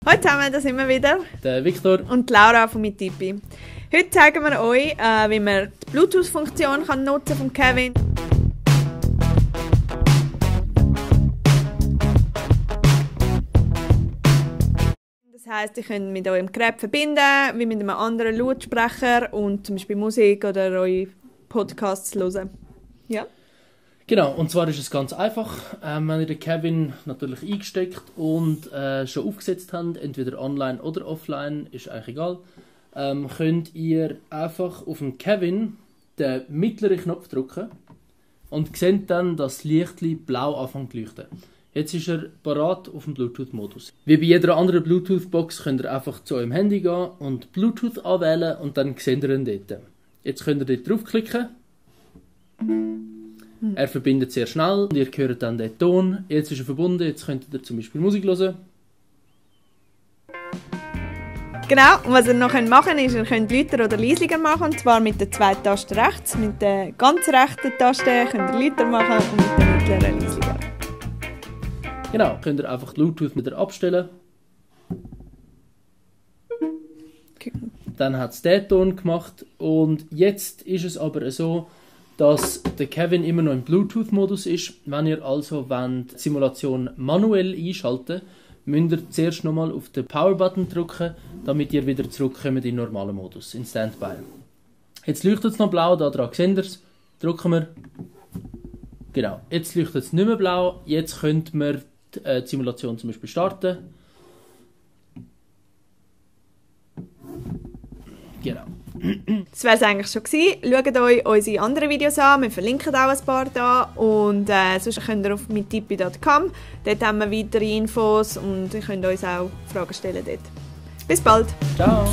Hallo zusammen, da sind wir wieder. Der Victor und Laura von Mitipi. Heute zeigen wir euch, wie man die Bluetooth-Funktion nutzen von Kevin. Das heisst, ihr könnt mit eurem Gerät verbinden, wie mit einem anderen Lautsprecher und zum Beispiel Musik oder eure Podcasts hören. Ja. Genau, und zwar ist es ganz einfach, wenn ihr den Kevin natürlich eingesteckt und schon aufgesetzt habt, entweder online oder offline, ist eigentlich egal, könnt ihr einfach auf dem Kevin den mittleren Knopf drücken und seht dann, dass das Lichtchen blau anfängt zu leuchten. Jetzt ist er parat auf dem Bluetooth-Modus. Wie bei jeder anderen Bluetooth-Box könnt ihr einfach zu eurem Handy gehen und Bluetooth anwählen und dann seht ihr ihn dort. Jetzt könnt ihr dort draufklicken. Er verbindet sehr schnell und ihr hört dann den Ton. Jetzt ist er verbunden, jetzt könnt ihr zum Beispiel Musik hören. Genau, und was ihr noch machen könnt, ist, ihr könnt lauter oder leisiger machen, und zwar mit den zwei Tasten rechts. Mit der ganz rechten Taste könnt ihr lauter machen und mit der mittleren leisiger. Genau, könnt ihr einfach Bluetooth wieder abstellen. Okay. Dann hat es den Ton gemacht und jetzt ist es aber so, dass der Kevin immer noch im Bluetooth-Modus ist. Wenn ihr also die Simulation manuell einschalten wollt, müsst ihr zuerst nochmal auf den Power-Button drücken, damit ihr wieder zurückkommt in den normalen Modus, in Standby. Jetzt leuchtet es noch blau, da dran seht ihr es. Drücken wir. Genau, jetzt leuchtet es nicht mehr blau. Jetzt könnt wir die Simulation zum Beispiel starten. Genau. Das wäre es eigentlich schon gewesen. Schaut euch unsere anderen Videos an, wir verlinken auch ein paar da und sonst könnt ihr auf mitipi.com. Dort haben wir weitere Infos und ihr könnt uns auch Fragen stellen dort. Bis bald! Ciao!